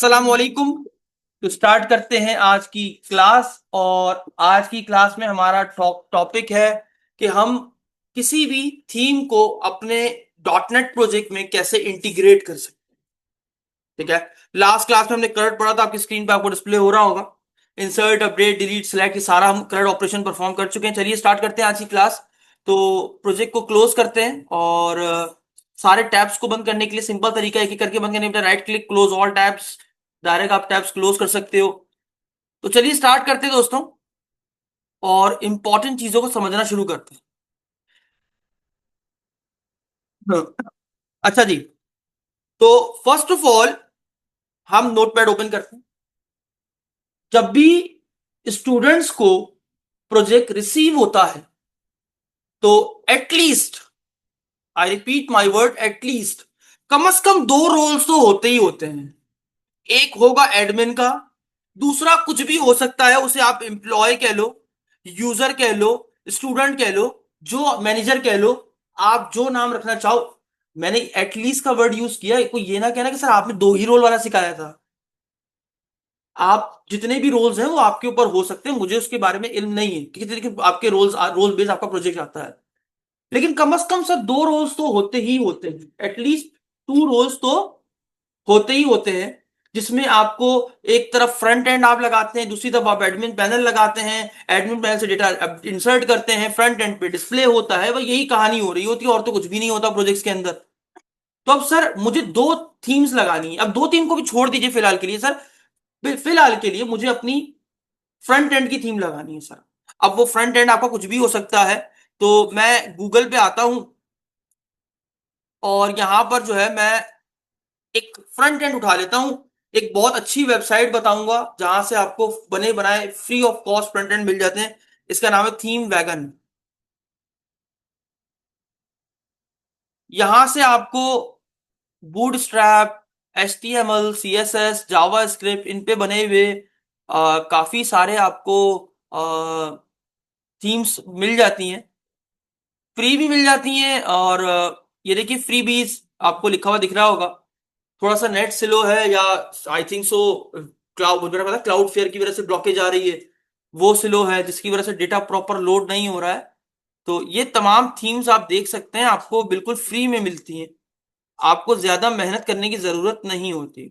अस्सलाम वालेकुम। तो स्टार्ट करते हैं आज की क्लास। और आज की क्लास में हमारा टॉपिक है कि हम किसी भी थीम को अपने डॉट नेट प्रोजेक्ट में कैसे इंटीग्रेट कर सकते हैं। ठीक है। लास्ट क्लास में हमने कलर पढ़ा था, आपकी स्क्रीन पे आपको डिस्प्ले हो रहा होगा। इंसर्ट, अपडेट, डिलीट, सेलेक्ट, ये सारा हम कलर ऑपरेशन परफॉर्म कर चुके हैं। चलिए स्टार्ट करते हैं आज की क्लास। तो प्रोजेक्ट को क्लोज करते हैं और सारे टैब्स को बंद करने के लिए सिंपल तरीका है, एक एक करके बंद करने के लिए right click, close all tabs. Direct आप टैब्स क्लोज कर सकते हो। तो चलिए स्टार्ट करते हैं दोस्तों, और इंपॉर्टेंट चीजों को समझना शुरू करते हैं। हाँ। अच्छा जी। तो फर्स्ट ऑफ ऑल हम नोटपैड ओपन करते हैं। जब भी स्टूडेंट्स को प्रोजेक्ट रिसीव होता है तो at least, I repeat my word, at least कम से कम दो रोल्स तो होते ही होते हैं। एक होगा एडमिन का, दूसरा कुछ भी हो सकता है, उसे आप एम्प्लॉय कह लो, यूजर कह लो, स्टूडेंट कह लो, जो मैनेजर कह लो, आप जो नाम रखना चाहो। मैंने एटलीस्ट का वर्ड यूज किया, कोई ये ना कहना कि सर आपने दो ही रोल वाला सिखाया था। आप जितने भी रोल्स हैं वो आपके ऊपर हो सकते हैं, मुझे उसके बारे में इल्म नहीं है कि देखिए आपके रोल बेस आपका प्रोजेक्ट आता है। लेकिन कम से कम सर दो रोल्स तो होते ही होते हैं, एटलीस्ट टू रोल्स तो होते ही होते हैं। जिसमें आपको एक तरफ फ्रंट एंड आप लगाते हैं, दूसरी तरफ आप एडमिन पैनल लगाते हैं, एडमिन पैनल से डेटा इंसर्ट करते हैं, फ्रंट एंड पे डिस्प्ले होता है। वह यही कहानी हो रही होती है और तो कुछ भी नहीं होता प्रोजेक्ट्स के अंदर। तो अब सर मुझे दो थीम्स लगानी है। अब दो थीम को भी छोड़ दीजिए फिलहाल के लिए सर। फिलहाल के लिए मुझे अपनी फ्रंट एंड की थीम लगानी है सर। अब वो फ्रंट एंड आपका कुछ भी हो सकता है। तो मैं गूगल पे आता हूं और यहां पर जो है मैं एक फ्रंट एंड उठा लेता हूं। एक बहुत अच्छी वेबसाइट बताऊंगा जहां से आपको बने बनाए free of cost front end मिल जाते हैं। इसका नाम है थीम वैगन। यहां से आपको बूटस्ट्रैप, HTML, CSS, जावा स्क्रिप्ट, इन पे बने हुए काफी सारे आपको थीम्स मिल जाती हैं। फ्री भी मिल जाती हैं और ये देखिए फ्री बीज आपको लिखा हुआ दिख रहा होगा। थोड़ा सा नेट स्लो है, या आई थिंक सो क्लाउड, मुझे पता क्लाउड फेयर की वजह से ब्लॉकेज आ रही है, वो स्लो है जिसकी वजह से डेटा प्रॉपर लोड नहीं हो रहा है। तो ये तमाम थीम्स आप देख सकते हैं, आपको बिल्कुल फ्री में मिलती हैं। आपको ज्यादा मेहनत करने की जरूरत नहीं होती।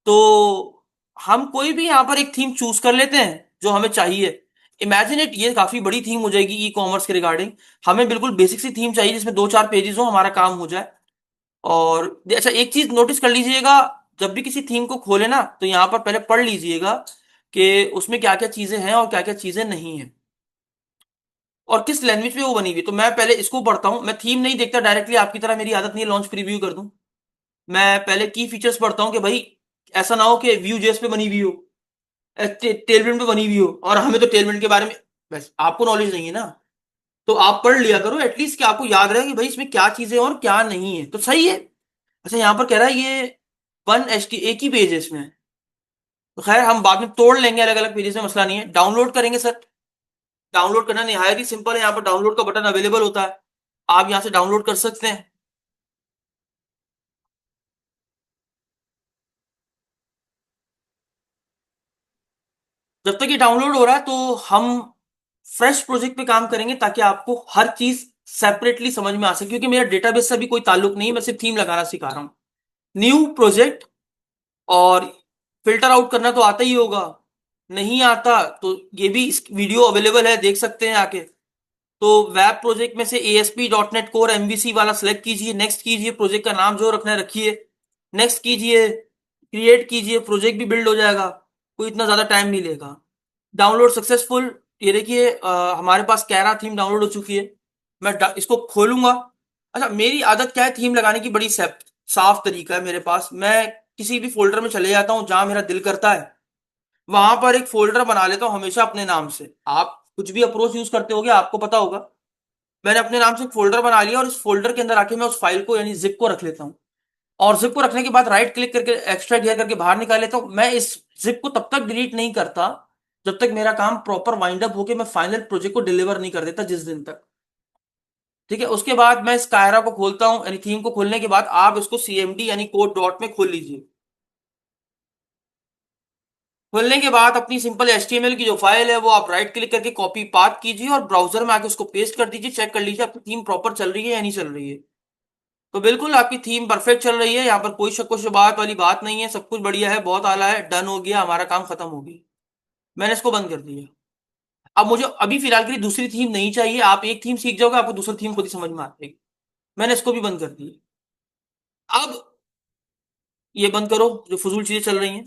तो हम कोई भी यहाँ पर एक थीम चूज कर लेते हैं जो हमें चाहिए। इमेजिन इट, ये काफी बड़ी थीम हो जाएगी ई कॉमर्स के रिगार्डिंग। हमें बिल्कुल बेसिक सी थीम चाहिए जिसमें दो चार पेजेस हो, हमारा काम हो जाए। और अच्छा, एक चीज नोटिस कर लीजिएगा, जब भी किसी थीम को खोले ना तो यहाँ पर पहले पढ़ लीजिएगा कि उसमें क्या क्या चीजें हैं और क्या क्या चीजें नहीं है, और किस लैंग्वेज पे वो बनी हुई है। तो मैं पहले इसको पढ़ता हूँ। मैं थीम नहीं देखता डायरेक्टली, आपकी तरह मेरी आदत नहीं है लॉन्च प्रीव्यू कर दूं। मैं पहले की फीचर्स पढ़ता हूँ कि भाई ऐसा ना हो कि व्यू जेएस पे बनी हुई हो, टेलविंड पे बनी हुई हो, और हमें तो टेलविंड के बारे में बस आपको नॉलेज नहीं है ना। तो आप पढ़ लिया करो एटलीस्ट, कि आपको याद रहे कि भाई इसमें क्या चीजें और क्या नहीं है, तो सही है। अच्छा, यहाँ पर कह रहा है ये वन एच टी एक ही पेज है इसमें। तो खैर हम बाद में तोड़ लेंगे अलग अलग पेजेस में, मसला नहीं है। डाउनलोड करेंगे सर। डाउनलोड करना निहायत ही सिंपल है, यहाँ पर डाउनलोड का बटन अवेलेबल होता है, आप यहाँ से डाउनलोड कर सकते हैं। जब तक ये डाउनलोड हो रहा है तो हम फ्रेश प्रोजेक्ट पे काम करेंगे, ताकि आपको हर चीज सेपरेटली समझ में आ सके, क्योंकि मेरा डेटाबेस से अभी कोई ताल्लुक नहीं है, मैं सिर्फ थीम लगाना सिखा रहा हूँ। न्यू प्रोजेक्ट, और फिल्टर आउट करना तो आता ही होगा। नहीं आता तो ये भी इस वीडियो अवेलेबल है, देख सकते हैं आके। तो वेब प्रोजेक्ट में से ASP.NET कोर MVC वाला सिलेक्ट कीजिए, नेक्स्ट कीजिए, प्रोजेक्ट का नाम जो रखना है रखिए, नेक्स्ट कीजिए, क्रिएट कीजिए, प्रोजेक्ट भी बिल्ड हो जाएगा। कोई इतना ज्यादा टाइम नहीं लेगा। Download successful. ये देखिए हमारे पास कैरा थीम डाउनलोड हो चुकी है। मैं इसको खोलूंगा। अच्छा, मेरी आदत क्या है थीम लगाने की, बड़ी साफ तरीका है मेरे पास। मैं किसी भी फोल्डर में चले जाता हूँ जहां मेरा दिल करता है, वहां पर एक फोल्डर बना लेता हूँ हमेशा अपने नाम से। आप कुछ भी अप्रोच यूज करते होगे आपको पता होगा। मैंने अपने नाम से एक फोल्डर बना लिया और इस फोल्डर के अंदर आके मैं उस फाइल को यानी जिप को रख लेता हूँ। और जिप को रखने के बाद राइट क्लिक करके एक्स्ट्रैक्ट हियर करके बाहर निकाल लेता हूँ। मैं इस जिप को तब तक डिलीट नहीं करता जब तक मेरा काम प्रॉपर वाइंड अप होके मैं फाइनल प्रोजेक्ट को डिलीवर नहीं कर देता, जिस दिन तक। ठीक है, उसके बाद मैं इस कायरा को खोलता हूँ, यानी थीम को खोलने के बाद आप इसको CMD यानी कोड डॉट में खोल लीजिए। खोलने के बाद अपनी सिंपल HTML की जो फाइल है वो आप राइट क्लिक करके कॉपी पाथ कीजिए और ब्राउजर में आके उसको पेस्ट कर दीजिए, चेक कर लीजिए आपकी थीम प्रॉपर चल रही है या नहीं चल रही है। तो बिल्कुल आपकी थीम परफेक्ट चल रही है, यहाँ पर कोई शक शुबात वाली बात नहीं है, सब कुछ बढ़िया है, बहुत आला है, डन हो गया, हमारा काम खत्म हो गया। मैंने इसको बंद कर दिया। अब मुझे अभी फिलहाल के लिए दूसरी थीम नहीं चाहिए, आप एक थीम सीख जाओगे आपको दूसरी थीम खुद ही समझ में आ जाएगी। मैंने इसको भी बंद कर दिया। अब ये बंद करो जो फजूल चीजें चल रही हैं।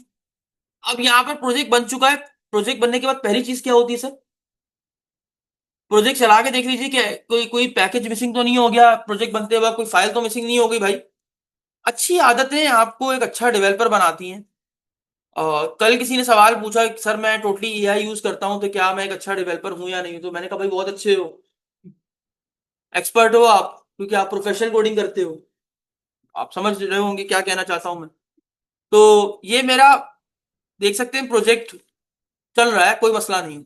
अब यहाँ पर प्रोजेक्ट बन चुका है। प्रोजेक्ट बनने के बाद पहली चीज क्या होती है सर? प्रोजेक्ट चला के देख लीजिए कि कोई कोई पैकेज मिसिंग तो नहीं हो गया, प्रोजेक्ट बनते वक्त कोई फाइल तो मिसिंग नहीं हो गई भाई। अच्छी आदतें आपको एक अच्छा डेवलपर बनाती हैं। कल किसी ने सवाल पूछा कि सर मैं टोटली AI यूज करता हूं तो क्या मैं एक अच्छा डेवलपर हूं या नहीं हूं? तो मैंने कहा भाई बहुत अच्छे हो, एक्सपर्ट हो आप, क्योंकि आप प्रोफेशनल कोडिंग करते हो। आप समझ रहे होंगे क्या कहना चाहता हूं मैं। तो ये मेरा देख सकते हैं प्रोजेक्ट चल रहा है, कोई मसला नहीं।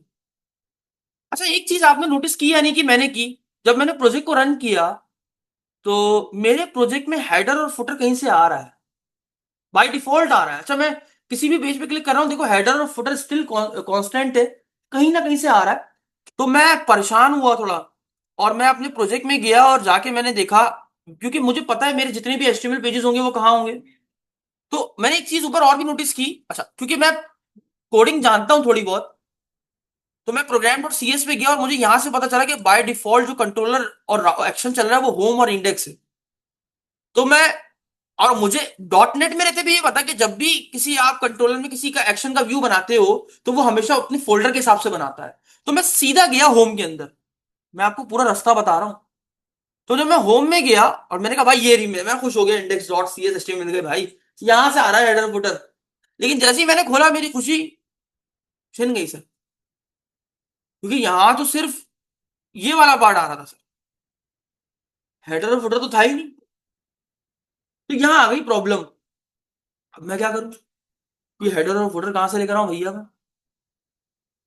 अच्छा एक चीज आपने नोटिस की या नहीं कि मैंने की, जब मैंने प्रोजेक्ट को रन किया तो मेरे प्रोजेक्ट में हेडर और फुटर कहीं से आ रहा है, बाय डिफॉल्ट आ रहा है। अच्छा मैं किसी भी पेज पे क्लिक कर रहा हूं, देखो हेडर और फुटर स्टिल कांस्टेंट है, कहीं ना कहीं से आ रहा है। तो मैं परेशान हुआ थोड़ा, और मैं अपने प्रोजेक्ट में गया और जाके मैंने देखा, क्योंकि मुझे पता है मेरे जितने भी HTML पेजेस होंगे वो कहाँ होंगे। तो मैंने एक चीज ऊपर और भी नोटिस की, अच्छा क्योंकि मैं कोडिंग जानता हूं थोड़ी बहुत, तो मैं program.cs पे गया और मुझे यहां से पता चला कि बाय डिफॉल्ट जो कंट्रोलर और एक्शन चल रहा है वो होम और इंडेक्स है। तो मैं, और मुझे डॉट नेट में रहते भी ये पता कि जब भी किसी आप कंट्रोलर में किसी का एक्शन का व्यू बनाते हो तो वो हमेशा अपने फोल्डर के हिसाब से बनाता है। तो मैं सीधा गया होम के अंदर, मैं आपको पूरा रास्ता बता रहा हूं। तो जब मैं होम में गया और मैंने कहा भाई ये रही, मैं खुश हो गया, इंडेक्स डॉट सी एस मिल गए भाई, यहां से आ रहा है हेडर फुटर। लेकिन जैसे ही मैंने खोला मेरी खुशी छिन गई सर, क्योंकि यहां तो सिर्फ ये वाला पार्ट आ रहा था सर, हेडर और फुटर तो था ही नहीं। तो यहां आ गई प्रॉब्लम। अब मैं क्या करूं, ये हेडर और फुटर कहां से लेकर आऊं भैया मैं?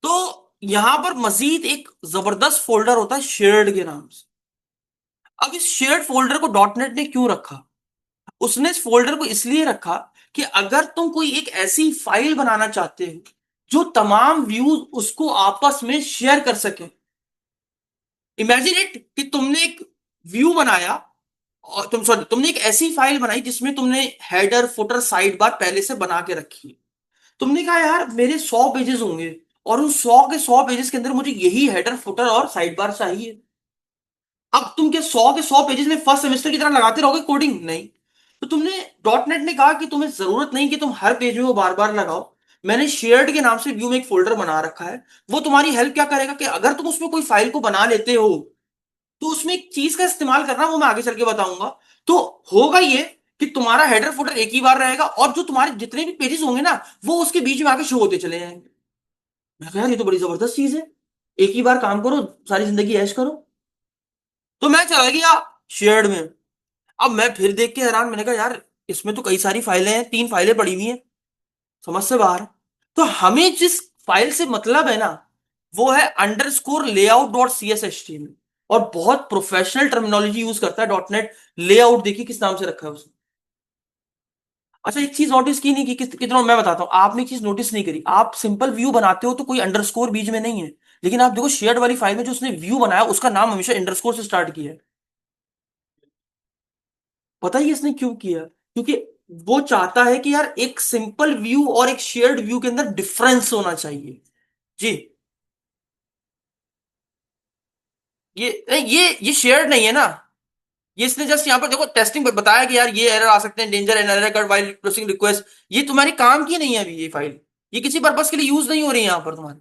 तो यहां पर मजीद एक जबरदस्त फोल्डर होता है शेयर्ड के नाम से। अब इस shared folder co dot net ने क्यों रखा? उसने इस फोल्डर को इसलिए रखा कि अगर तुम कोई एक ऐसी फाइल बनाना चाहते हो जो तमाम व्यूज उसको आपस में शेयर कर सके। इमेजिन इट कि तुमने एक व्यू बनाया, और तुमने एक ऐसी फाइल बनाई जिसमें तुमने हेडर फुटर साइड बार पहले से बना के रखी है। तुमने कहा यार मेरे 100 पेजेस होंगे और उन 100 के 100 पेजेस के अंदर मुझे यही हेडर फुटर और साइड बार चाहिए। अब तुम क्या 100 के 100 पेजेस में फर्स्ट सेमेस्टर की तरह लगाते रहोगे कोडिंग? नहीं। तो तुमने, डॉट नेट ने कहा कि तुम्हें जरूरत नहीं कि तुम हर पेज में वो बार बार लगाओ। मैंने शेयर्ड के नाम से व्यू में एक फोल्डर बना रखा है। वो तुम्हारी हेल्प क्या करेगा कि अगर तुम उसमें कोई फाइल को बना लेते हो तो उसमें एक चीज का इस्तेमाल करना, वो मैं आगे चल के बताऊंगा। तो होगा ये कि तुम्हारा हेडर फुटर एक ही बार रहेगा और जो तुम्हारे जितने भी पेजेस होंगे ना वो उसके बीच में आके शो होते चले जाएंगे। मैं कहा यार ये तो बड़ी जबरदस्त चीज है, एक ही बार काम करो, सारी जिंदगी ऐश करो। तो मैं चला गया शेयर्ड में। अब मैं फिर देख के हैरान, मैंने कहा यार इसमें तो कई सारी फाइलें हैं, 3 फाइलें पड़ी हुई हैं, समझ से बाहर है। तो हमें जिस फाइल से मतलब है ना वो है underscore layout dot C S H T M, और बहुत प्रोफेशनल टर्मिनोलॉजी यूज करता है डॉट नेट। लेआउट देखिए किस नाम से रखा है उसने। अच्छा एक चीज नोटिस की नहीं की, कितना मैं बताता हूं, आपने एक चीज नोटिस नहीं करी, आप सिंपल व्यू बनाते हो तो कोई अंडरस्कोर बीच में नहीं है, लेकिन आप देखो शेयर्ड वाली फाइल में जो उसने व्यू बनाया उसका नाम हमेशा अंडरस्कोर से स्टार्ट किया है। पता है इसने क्यों किया? क्योंकि वो चाहता है कि यार एक सिंपल व्यू और एक शेयर्ड व्यू के अंदर डिफरेंस होना चाहिए। जी। ये शेयर्ड नहीं है ना, ये इसने जस्ट यहाँ पर देखो टेस्टिंग बताया कि यार ये एरर आ सकते हैं, danger and error cut while processing request. ये तुम्हारी काम की नहीं है अभी ये फाइल, ये किसी पर्पस के लिए यूज नहीं हो रही है यहाँ पर तुम्हारी।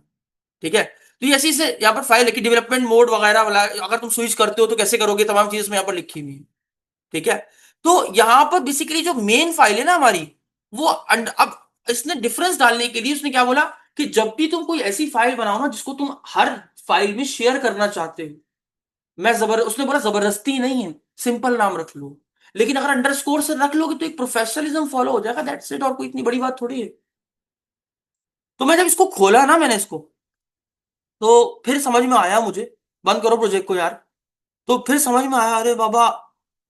ठीक है, तो ये ऐसी से यहाँ पर फाइल है कि डेवलपमेंट मोड वगैरह वाला अगर तुम स्विच करते हो तो कैसे करोगे, तमाम चीजें यहाँ पर लिखी हुई है। ठीक है, तो यहां पर बेसिकली जो मेन फाइल है ना हमारी, वो अब इसने डिफरेंस डालने के लिए उसने क्या बोला कि जब भी तुम कोई ऐसी फाइल बनाओ ना जिसको तुम हर फाइल में शेयर करना चाहते हो, मैं जबर उसने बोला जबरदस्ती नहीं है, सिंपल नाम रख लो, लेकिन अगर अंडरस्कोर से रख लोगे तो एक प्रोफेशनलिज्म फॉलो हो जाएगा, दैट्स इट, और कोई इतनी बड़ी बात थोड़ी है। तो मैं जब इसको खोला ना मैंने इसको, तो फिर समझ में आया मुझे, बंद करो प्रोजेक्ट को यार। तो फिर समझ में आया, अरे बाबा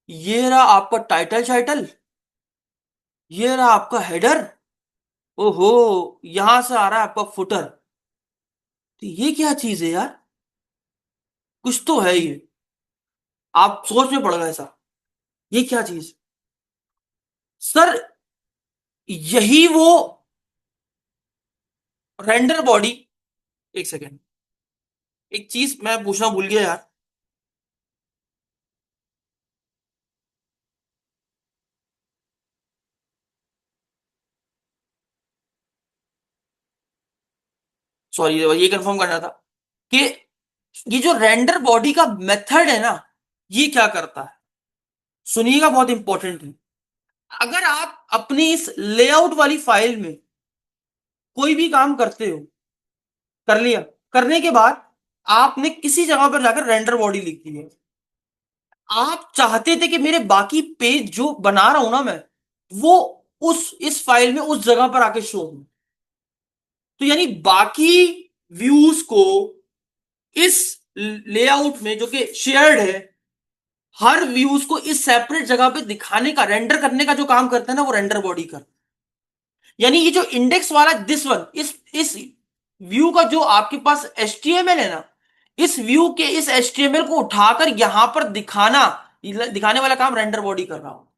ये रहा आपका टाइटल शाइटल, ये रहा आपका हेडर, ओहो, यहां से आ रहा है आपका फुटर। तो ये क्या चीज है यार, कुछ तो है ये, आप सोच में पड़ गए सर। ये क्या चीज सर, यही वो रेंडर बॉडी। एक सेकेंड, एक चीज मैं पूछना भूल गया यार। सॉरी, ये कंफर्म करना था कि ये जो रेंडर बॉडी का मेथड है ना, ये क्या करता है, सुनिएगा, बहुत इंपॉर्टेंट है। अगर आप अपनी इस लेआउट वाली फाइल में कोई भी काम करते हो, कर लिया, करने के बाद आपने किसी जगह पर जाकर रेंडर बॉडी लिख दी है, आप चाहते थे कि मेरे बाकी पेज जो बना रहा हूं ना मैं, वो उस इस फाइल में उस जगह पर आके शो हो, तो यानी बाकी व्यूज को इस लेआउट में जो कि शेयर्ड है, हर व्यूज को इस सेपरेट जगह पे दिखाने का, रेंडर करने का जो काम करता है ना, वो रेंडर बॉडी करता है। यानी ये जो इंडेक्स वाला दिस वन, इस व्यू का जो आपके पास एचटीएमएल है ना, इस व्यू के इस एचटीएमएल को उठाकर यहां पर दिखाना, दिखाने वाला काम रेंडर बॉडी कर रहा हो।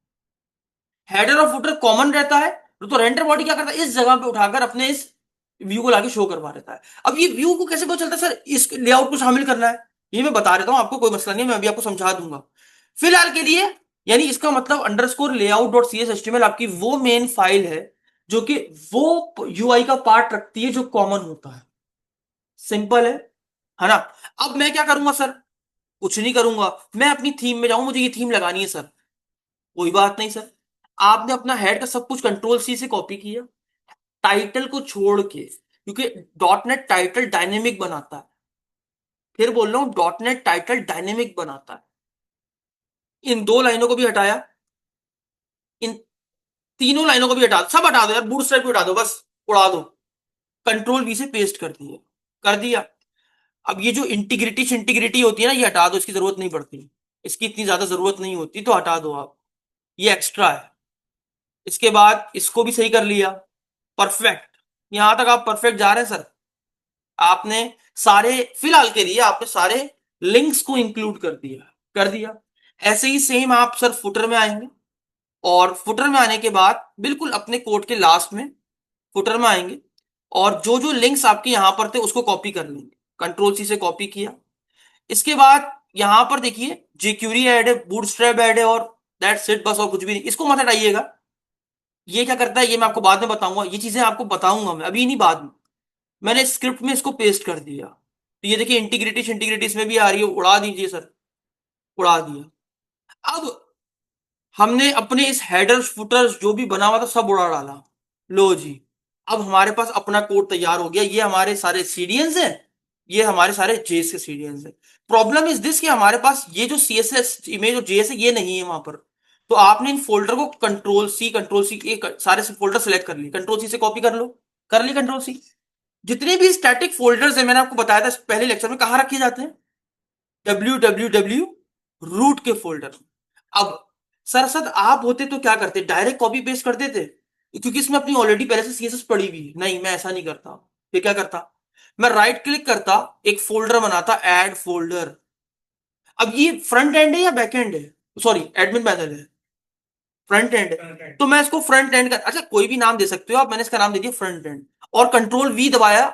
हेडर और फुटर कॉमन रहता है, तो रेंडर बॉडी क्या करता है, इस जगह पे उठाकर अपने इस व्यू को लाके शो करवा देता है। अब ये व्यू को कैसे पता चलता है सर, इस लेआउट को शामिल करना है, ये मैं बता देता हूं आपको, कोई मसला नहीं है, मैं अभी आपको समझा दूंगा। फिलहाल के लिए, यानी इसका मतलब underscore layout dot C S HTML आपकी वो मेन फाइल है जो कि वो यूआई का पार्ट रखती है जो कॉमन होता है। सिंपल है ना। अब मैं क्या करूंगा सर, कुछ नहीं करूंगा, मैं अपनी थीम में जाऊं, मुझे ये थीम लगानी है सर। कोई बात नहीं सर, आपने अपना हेड का सब कुछ कंट्रोल सी से कॉपी किया, टाइटल को छोड़ के, क्योंकि डॉट नेट टाइटल डायनेमिक बनाता है, फिर बोल रहा हूं डॉट नेट टाइटल डायनेमिक बनाता है। इन दो लाइनों को भी हटाया, इन तीनों लाइनों को भी हटा दो, सब हटा दो यार, बूटस्ट्रैप भी हटा दो, बस उड़ा दो, कंट्रोल वी से पेस्ट कर दिए, कर दिया। अब ये जो इंटीग्रिटी इंटीग्रिटी होती है ना, ये हटा दो, इसकी जरूरत नहीं पड़ती, इसकी इतनी ज्यादा जरूरत नहीं होती, तो हटा दो आप, ये एक्स्ट्रा है। इसके बाद इसको भी सही कर लिया, परफेक्ट। यहां तक आप परफेक्ट जा रहे हैं सर। आपने सारे, फिलहाल के लिए आपने सारे लिंक्स को इंक्लूड कर दिया, कर दिया। ऐसे ही सेम आप सर फुटर में आएंगे, और फुटर में आने के बाद बिल्कुल अपने कोड के लास्ट में फुटर में आएंगे, और जो जो लिंक्स आपके यहां पर थे उसको कॉपी कर लेंगे, कंट्रोल सी से कॉपी किया। इसके बाद यहां पर देखिए जेक्यूरी ऐड है, बूटस्ट्रैप ऐड है, और दैट्स इट, बस और कुछ भी नहीं, इसको मत हटाइएगा। ये क्या करता है ये मैं आपको बाद में बताऊंगा, ये चीजें आपको बताऊंगा मैं, अभी नहीं, बाद में। मैंने स्क्रिप्ट में इसको पेस्ट कर दिया, तो ये देखिए इंटीग्रिटी इंटीग्रिटी इसमें भी आ रही है, उड़ा दीजिए सर, उड़ा दिया। अब हमने अपने इस हेडर फुटर जो भी बना हुआ था सब उड़ा डाला, लो जी, अब हमारे पास अपना कोड तैयार हो गया। ये हमारे सारे सीडीएंस हैं, ये हमारे सारे जेएस के सीडीएंस हैं। प्रॉब्लम इज दिस कि हमारे पास ये जो सीएसएस इमेज और जेएस है ये नहीं है वहां पर, तो आपने इन फोल्डर को कंट्रोल सी सारे से फोल्डर सेलेक्ट कर लिए, कंट्रोल सी से कॉपी कर लो, कर ली कंट्रोल सी। जितने भी स्टैटिक फोल्डर्स है, मैंने आपको बताया था पहले लेक्चर में, कहाँ रखे जाते हैं, www रूट के फोल्डर। अब सरसद आप होते तो क्या करते, डायरेक्ट कॉपी पेस्ट कर देते, क्योंकि इसमें अपनी ऑलरेडी पहले से सीएसएस पड़ी हुई है, नहीं मैं ऐसा नहीं करता। फिर क्या करता, मैं राइट क्लिक करता, एक फोल्डर बनाता, ऐड फोल्डर। अब ये फ्रंट एंड है या बैक एंड है, सॉरी एडमिन पैनल है, फ्रंट एंड है, तो मैं इसको फ्रंट एंड का, अच्छा कोई भी नाम दे सकते हो आप, मैंने इसका नाम दे दिया फ्रंट एंड, और कंट्रोल वी दबाया,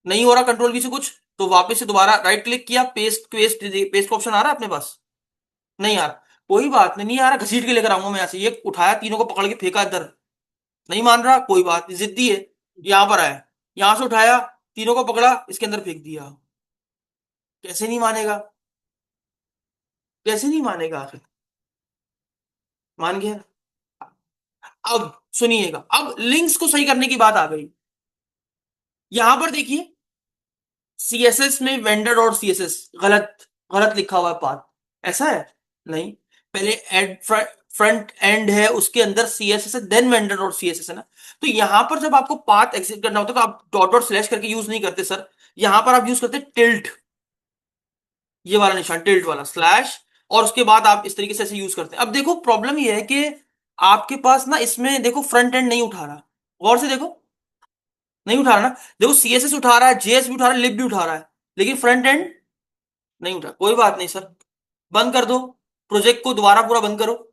नहीं हो रहा कंट्रोल वी से कुछ, तो वापस से दोबारा राइट क्लिक किया, पेस्ट पेस्ट पेस्ट का ऑप्शन आ रहा है अपने पास, नहीं आ रहा, कोई बात नहीं, नहीं आ रहा, घसीट के लेकर आऊंगा मैं यहाँ से, ये उठाया, तीनों को पकड़ के फेंका इधर, नहीं मान रहा, कोई बात नहीं, जिद्दी है, यहां पर आया, यहां से उठाया, तीनों को पकड़ा, इसके अंदर फेंक दिया। कैसे नहीं मानेगा, कैसे नहीं मानेगा आखिर, मान गया। अब सुनिएगा, अब लिंक्स को सही करने की बात आ गई। यहां पर देखिए सीएसएस में वेंडर और सीएसएस गलत, गलत लिखा हुआ है पाथ, ऐसा है, नहीं, पहले एड फ्रंट एंड है, उसके अंदर सीएसएस है, देन वेंडर और सीएसएस है ना। तो यहां पर जब आपको पाथ एग्जिट करना होता है तो आप डॉट डॉट स्लैश करके यूज नहीं करते सर, यहां पर आप यूज करते टिल्ट, ये वाला निशान टिल्ट वाला स्लैश, और उसके बाद आप इस तरीके से ऐसे यूज करते हैं। अब देखो प्रॉब्लम ये है कि आपके पास ना इसमें देखो फ्रंट एंड नहीं उठा रहा, गौर से देखो, नहीं उठा रहा ना। देखो सीएसएस उठा रहा है, जेएस भी उठा रहा है, लिब भी उठा रहा है, लेकिन फ्रंट एंड नहीं उठा। कोई बात नहीं सर, बंद कर दो, प्रोजेक्ट को दोबारा पूरा बंद करो,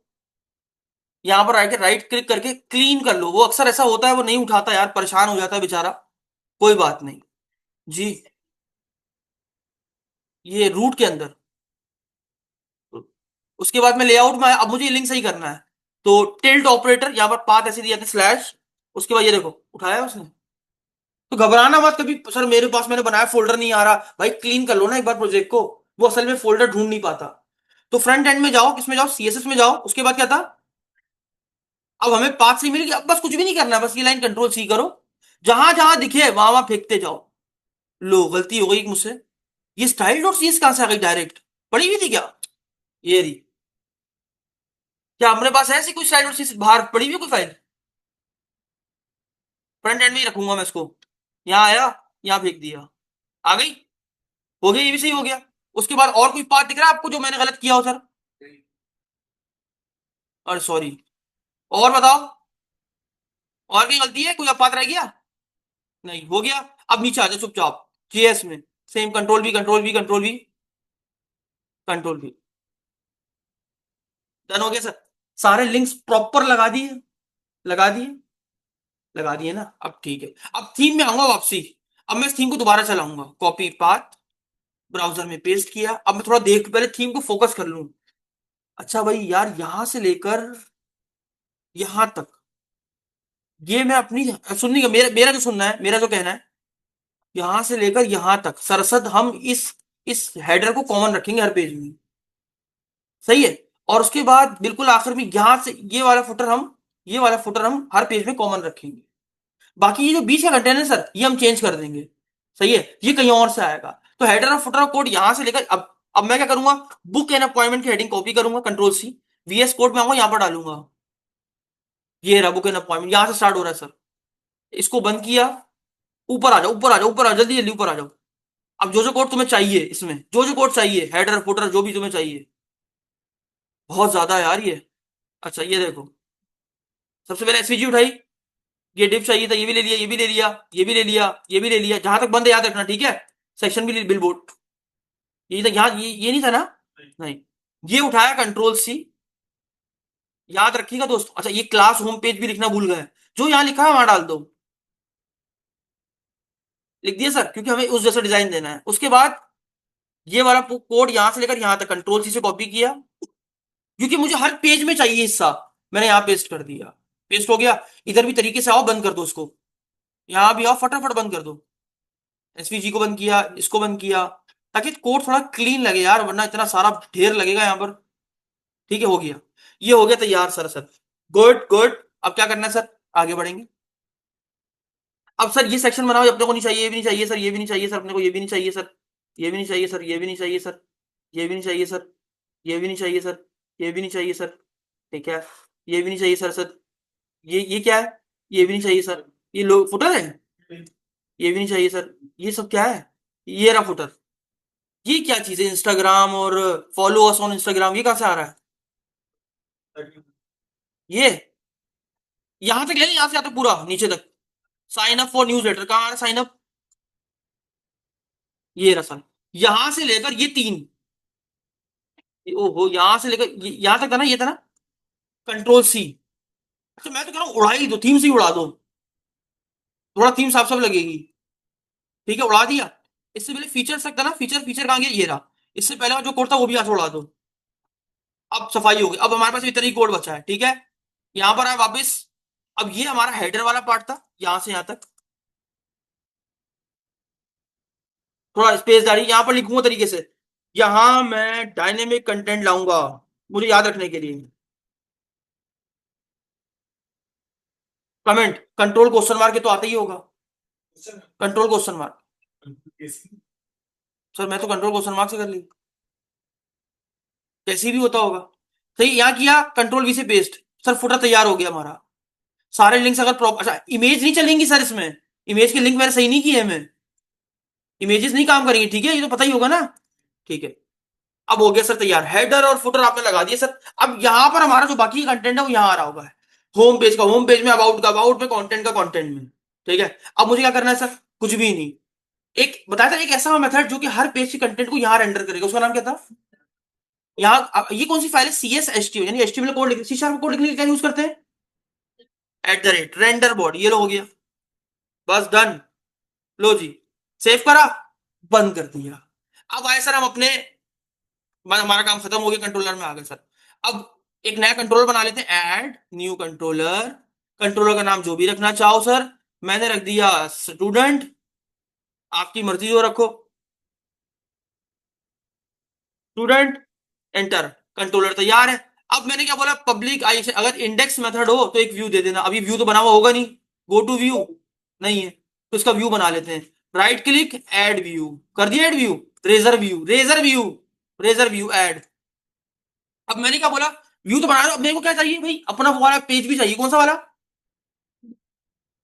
यहां पर आके राइट क्लिक करके क्लीन कर लो। वो अक्सर ऐसा होता है, वो नहीं उठाता यार, परेशान हो जाता है बेचारा। कोई बात नहीं जी। ये रूट के अंदर, उसके बाद में लेआउट में अब मुझे ये लिंक सही करना है। तो टिल्ट ऑपरेटर, यहाँ पर पाथ ऐसे दिया था स्लैश, उसके बाद ये देखो उठाया उसने। तो घबराना मत कभी, सर मेरे पास मैंने बनाया फोल्डर नहीं आ रहा, भाई क्लीन कर लो ना एक बार प्रोजेक्ट को। वो असल में फोल्डर ढूंढ नहीं पाता। तो फ्रंट एंड में जाओ, किसमें जाओ, सीएसएस में जाओ, उसके बाद क्या था, अब हमें पाथ से मिल गया, अब बस कुछ भी नहीं करना है, बस ये लाइन कंट्रोल सी करो, जहां जहां दिखे वहां वहां फेंकते जाओ। लो गलती हो गई मुझसे, ये स्टाइल डॉट सीएस कहां से आ गई डायरेक्ट, पड़ी हुई थी क्या, ये रही। क्या हमारे पास है ऐसी कोई स्टाइल डॉट सीएस बाहर पड़ी हुई कोई फाइल, फ्रंट एंड में ही रखूंगा मैं इसको। यहाँ आया, यहाँ फेंक दिया, आ गई, हो गया, ये भी सही हो गया। उसके बाद और कोई पार्ट दिख रहा है आपको जो मैंने गलत किया हो सर, अरे सॉरी, और बताओ, और कोई गलती है, कोई अब पार्ट रह गया, नहीं हो गया। अब नीचे आ जाओ चुपचाप, जीएस में सेम कंट्रोल भी कंट्रोल भी कंट्रोल भी कंट्रोल भी, डन हो गया सर। सारे लिंक्स प्रॉपर लगा दिए, लगा दिए, लगा दिए ना, अब ठीक है। अब थीम में आऊंगा वापसी, अब मैं इस थीम को दोबारा चलाऊंगा, कॉपी पाथ, ब्राउजर में पेस्ट किया। अब मैं थोड़ा देख पहले थीम को फोकस कर लूं। अच्छा भाई यार, यहां से लेकर यहां तक, ये मैं अपनी सुननी का, मेरा मेरा जो सुनना है, मेरा जो कहना है, यहां से लेकर यहां तक सरसद हम इस हेडर को कॉमन रखेंगे हर पेज में, सही है। और उसके बाद बिल्कुल आखिर में यहां से ये वाला फुटर हम हर पेज में कॉमन रखेंगे। बाकी ये जो बीच का कंटेंट है सर, ये हम चेंज कर देंगे, सही है, ये कहीं और से आएगा। तो हेडर और फुटर कोड यहां से लेकर अब मैं क्या करूंगा, बुक एंड अपॉइंटमेंट की हेडिंग कॉपी करूंगा, कंट्रोल सी, वीएस कोड में आऊंगा, यहां पर डालूंगा, ये रहा बुक एंड अपॉइंटमेंट, यहां से स्टार्ट हो रहा है सर। इसको बंद किया, ऊपर आ जाओ, ऊपर आ जाओ, ऊपर आ जाओ, जल्दी जल्दी ऊपर आ जाओ। अब जो कोड तुम्हें चाहिए इसमें, जो कोड चाहिए, हेडर फुटर जो भी तुम्हें चाहिए, बहुत ज्यादा है यार ये। अच्छा ये देखो, सबसे पहले एसवीजी उठाई, ये डिप चाहिए था, ये भी ले लिया, ये भी ले लिया, ये भी ले लिया, ये भी ले लिया, जहां तक बंद है याद रखना, ठीक है। सेक्शन भी बिल बोर्ड, ये था यहाँ, ये नहीं था ना, नहीं, ये उठाया कंट्रोल सी, याद रखिएगा दोस्तों। अच्छा ये क्लास होम पेज भी लिखना भूल गए, जो यहाँ लिखा है वहां डाल दो, लिख दिया सर, क्योंकि हमें उस जैसा डिजाइन देना है। उसके बाद ये वाला कोड यहां से लेकर यहां तक कंट्रोल सी से कॉपी किया, क्योंकि मुझे हर पेज में चाहिए हिस्सा, मैंने यहाँ पेस्ट कर दिया, पेस्ट हो गया। इधर भी तरीके से आओ, बंद कर दो उसको, यहां भी आओ, फटाफट बंद कर दो, एसवीजी को बंद किया, इसको बंद किया, ताकि कोड थोड़ा क्लीन लगे यार, वरना इतना सारा ढेर लगेगा यहाँ पर। ठीक है, हो गया, ये हो गया तैयार सर, सर गुड गुड। अब क्या करना है सर, आगे बढ़ेंगे। अब सर ये सेक्शन बनाओ, अपने को नहीं चाहिए, ये भी नहीं चाहिए सर, ये भी नहीं चाहिए सर, अपने को ये भी नहीं चाहिए सर, ये भी नहीं चाहिए सर, ये भी नहीं चाहिए सर, ये भी नहीं चाहिए सर, ये भी नहीं चाहिए सर, ये भी नहीं चाहिए सर, ठीक है, ये भी नहीं चाहिए सर, सर ये क्या है, ये भी नहीं चाहिए सर, ये लो फुटर है, ये भी नहीं चाहिए सर, ये सब क्या है, ये रहा फुटर, ये क्या चीज है, इंस्टाग्राम और फॉलो अस ऑन इंस्टाग्राम, ये कहां से आ रहा है, ये यहां तक ले, यहां से आता पूरा नीचे तक, sign up for newsletter कहां आ रहा है, साइन अप, ये रहा सर, यहां से लेकर ये तीन, ओहो यहां से लेकर यहां तक था ना, ये था ना, कंट्रोल सी। अच्छा मैं तो कह रहा हूँ उड़ा ही दो, थीम से ही उड़ा दो, थोड़ा थीम साफ साफ लगेगी, ठीक है, उड़ा दिया। इससे पहले फीचर तक था ना, फीचर फीचर कहां गया, ये रहा, इससे पहले जो कोड था वो भी यहाँ से उड़ा दो। अब सफाई होगी, अब हमारे पास इतना ही कोड बचा है, ठीक है, यहां पर आए वापस। अब ये हमारा हेडर वाला पार्ट था, यहां से यहां तक, थोड़ा स्पेसदारी यहां पर लिखूंगा तरीके से, यहां मैं डायनेमिक कंटेंट लाऊंगा, मुझे याद रखने के लिए, कमेंट कंट्रोल क्वेश्चन मार्क, तो आता ही होगा, कंट्रोल क्वेश्चन मार्क, सर मैं तो कंट्रोल क्वेश्चन मार्क से कर ली, कैसी भी होता होगा, सही, यहाँ किया कंट्रोल वी से पेस्ट, सर फुटर तैयार हो गया हमारा। सारे लिंक्स अगर प्रॉपर, अच्छा इमेज नहीं चलेंगी सर इसमें, इमेज के लिंक मैंने सही नहीं किए, मैं इमेजेस नहीं काम करेंगे, ठीक है, ये तो पता ही होगा ना, ठीक है। अब हो गया सर तैयार, हेडर और फुटर आपने लगा दिए सर। अब यहां पर हमारा जो बाकी कंटेंट है वो यहां आ रहा होगा, होम पेज का होम पेज में, अबाउट का अबाउट में, कंटेंट का कंटेंट में। ठीक है, अब मुझे क्या करना है सर? कुछ भी नहीं। एक बताया था, एक ऐसा मेथड जो कि हर पेज के कंटेंट को यहाँ रेंडर करेगा, उसका नाम क्या था? यहाँ ये कौन सी फाइल है? सी एस एच टी, यानी एचटीएमएल कोड लिख, सी शार्प कोड लिखने के लिए क्या यूज करते हैं? At the rate render body, ये लो हो गया, बस डन। लो जी, सेव करा, बंद कर दिया। अब आए सर हम अपने, हमारा काम खत्म हो गया, कंट्रोलर में आ गए सर। अब एक नया कंट्रोलर बना लेते हैं, ऐड न्यू कंट्रोलर। कंट्रोलर का नाम जो भी रखना चाहो सर, मैंने रख दिया स्टूडेंट, आपकी मर्जी जो रखो, स्टूडेंट, एंटर। कंट्रोलर तैयार है। अब मैंने क्या बोला? पब्लिक आई, अगर इंडेक्स मेथड हो तो एक व्यू दे देना। अभी व्यू तो बना हुआ होगा नहीं, गो टू व्यू नहीं है, तो इसका व्यू बना लेते हैं। राइट क्लिक, ऐड व्यू, कर दिया add view. Razor view, Razor view, Razor view add. अब मैंने क्या बोला? व्यू तो बना रहा हूं, अब मेरे को क्या चाहिए भाई? अपना वो वाला पेज भी चाहिए। कौन सा वाला?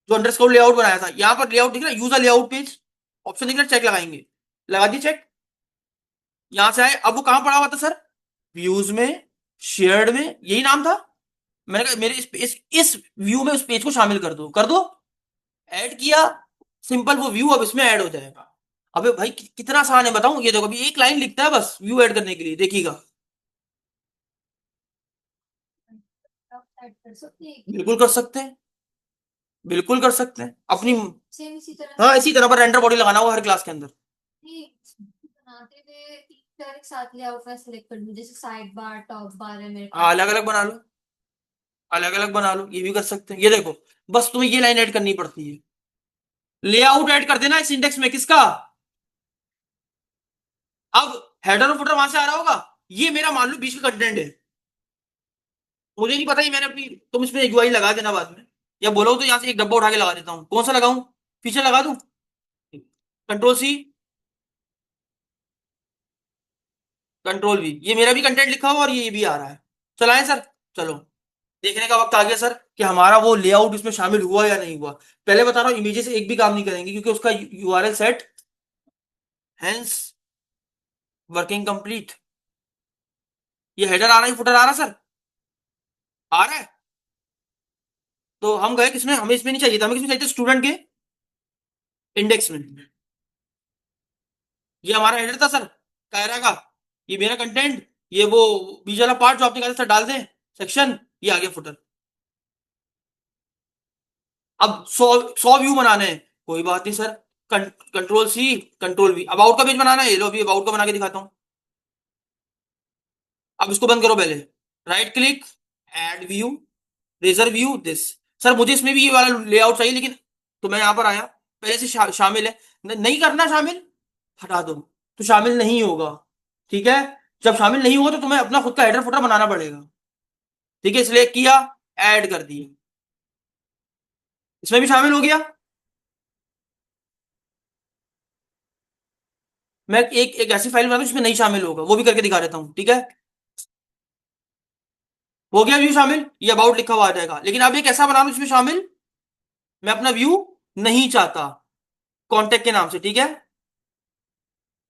जो अंडरस्कोर लेआउट बनाया था। यहां पर लेआउट दिख रहा है, यूजर लेआउट पेज, ऑप्शन दिख रहा है, चेक लगाएंगे। लगा दी चेक। यहां से आए, अब वो कहां पड़ा हुआ था सर? व्यूज में, शेयर्ड में, यही नाम था। मैंने कहा मेरे इस व्यू में उस पेज को शामिल कर दो, कर दो। ऐड किया, सिंपल वो व्यू अब इसमें ऐड हो जाएगा। अबे भाई कितना आसान है बताऊं? ये देखो, अभी एक लाइन लिखता है बस व्यू ऐड करने के लिए, देखिएगा। बिल्कुल कर सकते हैं, बिल्कुल कर सकते हैं अपनी। सेम इसी तरह, हाँ इसी तरह पर रेंडर बॉडी लगाना होगा हर क्लास के अंदर। बनाते हुए तीन एक साथ लेआउट में सेलेक्ट कर लूं, जैसे साइड बार, टॉप बार है मेरे पास। हाँ अलग अलग बना लो, अलग अलग बना लो, ये भी कर सकते हैं। ये देखो, बस तुम्हें ये लाइन ऐड करनी पड़ती है। लेआउट ऐड कर देना इस इंडेक्स में, किसका? अब हेडर और फुटर वहां से आ रहा होगा, ये मेरा मान लो बीच का कंटेंट है। मुझे नहीं पता, ये मैंने अपनी, तुम इसमें यूआई लगा देना बाद में, या बोलो तो यहाँ से एक डब्बा उठा के लगा देता हूँ। कौन सा लगाऊं? फीचर लगा दूं? कंट्रोल सी, कंट्रोल वी, ये मेरा भी कंटेंट लिखा हुआ और ये भी आ रहा है। चलाएं सर, चलो। देखने का वक्त आ गया सर कि हमारा वो लेआउट इसमें शामिल हुआ या नहीं हुआ। पहले बता रहा हूँ, इमेजेस एक भी काम नहीं करेंगे क्योंकि उसका URL set, hence working complete. ये हेडर आ रहा है, फुटर आ रहा है सर? आ रहा है। तो हम गए किसमें? हमें इसमें नहीं चाहिए था, हमें किसमें चाहिए था? स्टूडेंट के इंडेक्स में। ये हमारा हेडर था सर, कायरा का। ये मेरा कंटेंट, ये वो बीच वाला पार्ट जो आपने कहा था सर डाल दें, सेक्शन, ये आ गया फुटर। अब 100 व्यू बनाने हैं, कोई बात नहीं sir. Control C, control V, about का पेज बनाना है, ये लो अभी अबाउट का बना के दिखाता हूँ। अब इसको बंद करो पहले। Right click, add view, Razor view this. Sir मुझे इसमें भी ये वाला लेआउट चाहिए, लेकिन तो मैं यहां पर आया, पहले से शामिल है, नहीं करना शामिल, हटा दो, तो शामिल नहीं होगा। ठीक है, जब शामिल नहीं होगा तो तुम्हें अपना खुद का हेडर फुटर बनाना पड़ेगा। ठीक है, इसलिए किया, ऐड कर दिए, इसमें भी शामिल हो गया। मैं एक ऐसी फाइल बना दूं जिसमें नहीं शामिल होगा, वो भी करके दिखा देता हूँ। ठीक है, हो गया व्यू शामिल, ये अबाउट लिखा हुआ आ जाएगा। लेकिन अब एक ऐसा बना दूं जिसमें शामिल मैं अपना व्यू नहीं चाहता, कॉन्टेक्ट के नाम से। ठीक है,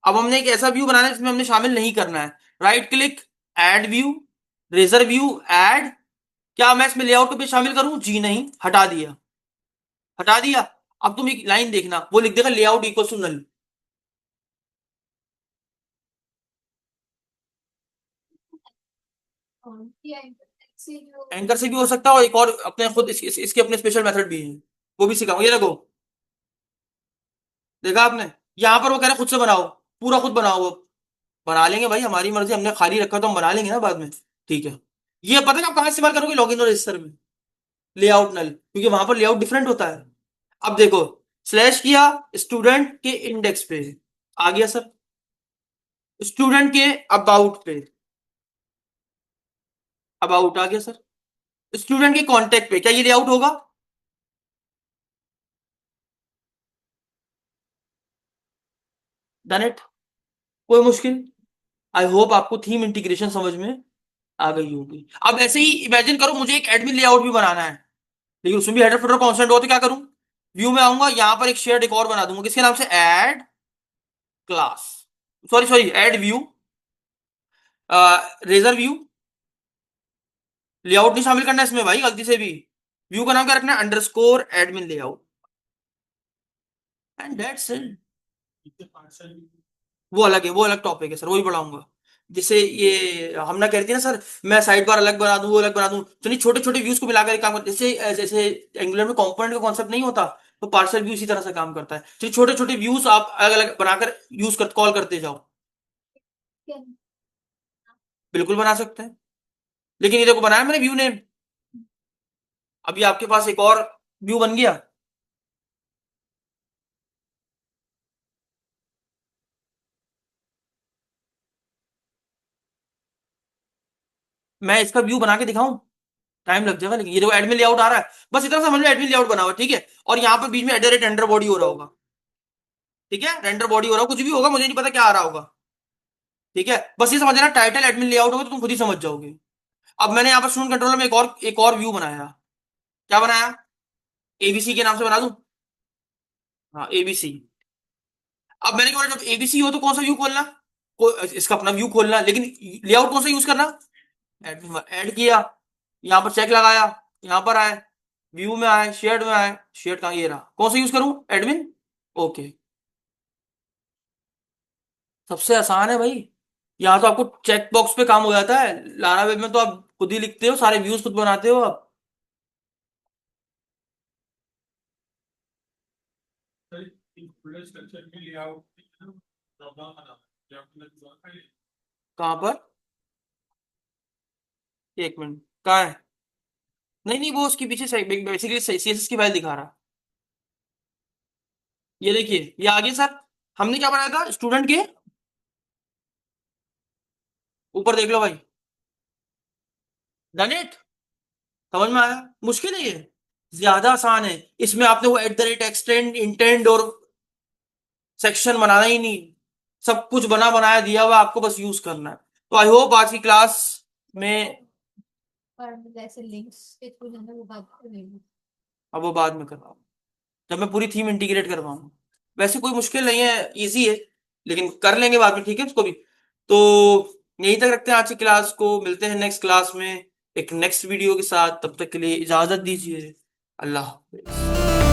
अब हमने एक ऐसा व्यू बनाना है जिसमें हमने शामिल नहीं करना है। Right click, add view, Razor view add. क्या मैं इसमें लेआउट पे शामिल करूं? जी नहीं, हटा दिया, हटा दिया। अब तुम एक लाइन देखना, वो लिख देगा layout equal to null. Anchor से भी हो सकता है, और एक और अपने खुद इसके अपने स्पेशल मेथड भी हैं, वो भी सिखाऊंगा। ये देखो, देखा आपने? यहां पर वो कह रहा है खुद से बनाओ, पूरा खुद बनाओ। वो बना लेंगे भाई, हमारी मर्जी, हमने खाली रखा तो हम बना लेंगे ना बाद में। ठीक है, ये पता है आप कहां इस्तेमाल करोगे? लॉगिन और रजिस्टर में, लेआउट नल, क्योंकि वहां पर लेआउट डिफरेंट होता है। अब देखो, स्लैश किया, स्टूडेंट के इंडेक्स पे आ गया सर, स्टूडेंट के अबाउट पे, अबाउट आ गया सर, स्टूडेंट के कांटेक्ट पे, क्या ये लेआउट होगा? डन इट, कोई मुश्किल। आई होप आपको थीम इंटीग्रेशन समझ में आ गई होगी। अब ऐसे ही इमेजिन करो मुझे एक एडमिन लेआउट भी बनाना है, लेकिन उसमें भी हेडर फुटर कॉन्स्टेंट हो, तो क्या करूं? व्यू में आऊंगा, यहां पर एक शेयर्ड एक और बना दूंगा, किसके नाम से? Add class, sorry sorry, add view, Razor view. Layout नहीं शामिल करना इसमें भाई गलती से भी। व्यू का नाम क्या रखना है, underscore admin layout, and that's it. वो अलग है, वो अलग टॉपिक है सर, वही पढ़ाऊंगा। जैसे ये हम ना कहती है ना सर, मैं साइड बार अलग बना दूं, वो अलग बना दूं, तो नहीं, छोटे छोटे व्यूज को मिलाकर एक काम करते, जैसे जैसे एंगुलर में कंपोनेंट का कॉन्सेप्ट नहीं होता, तो पार्शियल व्यू इसी तरह से काम करता है। तो छोटे छोटे व्यूज आप अलग अलग बनाकर यूज कर कॉल करते जाओ। बिल्कुल बना सकते हैं, लेकिन ये देखो बनाया मैंने व्यू नेम, अभी आपके पास एक और व्यू बन गया। मैं इसका व्यू बना के दिखाऊं, टाइम लग जाएगा, लेकिन ये देखो एडमिन लेआउट आ रहा है, बस इतना समझ लो एडमिन लेआउट बना हुआ है, ठीक है। और यहाँ पे बीच में एडर रेंडर बॉडी हो रहा होगा, ठीक है, रेंडर बॉडी हो रहा होगा, कुछ भी होगा, मुझे नहीं पता क्या आ रहा होगा, ठीक है। बस ये समझ लेना टाइटल एडमिन लेआउट होगा तो तुम खुद ही समझ जाओगे। अब मैंने यहाँ पर स्टूडेंट कंट्रोलर में एक और व्यू बनाया। क्या बनाया, एबीसी के नाम से बना दूं। हाँ एबीसी। अब मैंने क्या बोला, जब एबीसी हो तो कौन सा व्यू खोलना, इसका अपना व्यू खोलना, लेकिन लेआउट कौन सा यूज करना, एडमिन ऐड किया, यहाँ पर चेक लगाया, यहाँ पर आए, व्यू में आए, शेयर्ड में आए, शेयर्ड कहाँ, ये रहा, कौन सा यूज करूं, एडमिन। ओके, सबसे आसान है भाई। यहाँ तो आपको चेक बॉक्स पे काम हो जाता है, लारा वेब में तो आप खुद ही लिखते हो, सारे व्यूज खुद बनाते हो आप। कहाँ पर, एक मिनट, कहाँ है, नहीं नहीं, वो उसके पीछे बेसिकली सीएसएस की फाइल दिखा रहा। ये देखिए, ये आगे सर, हमने क्या बनाया था स्टूडेंट के ऊपर, देख लो भाई, डन इट, समझ में आया, मुश्किल है ये, ज्यादा आसान है। इसमें आपने वो at the rate extend intend और सेक्शन बनाना ही नहीं, सब कुछ बना बनाया दिया हुआ, आपको बस यूज करना है। तो आई होप आज की क्लास में, अब वो बाद में करवाऊँ जब मैं पूरी थीम इंटीग्रेट करवाऊँ, वैसे कोई मुश्किल नहीं है, इजी है, लेकिन कर लेंगे बाद में, ठीक है उसको भी। तो यहीं तक रखते हैं आज की क्लास को, मिलते हैं नेक्स्ट क्लास में एक नेक्स्ट वीडियो के साथ, तब तक के लिए इजाजत दीजिए, अल्लाह हाफिज।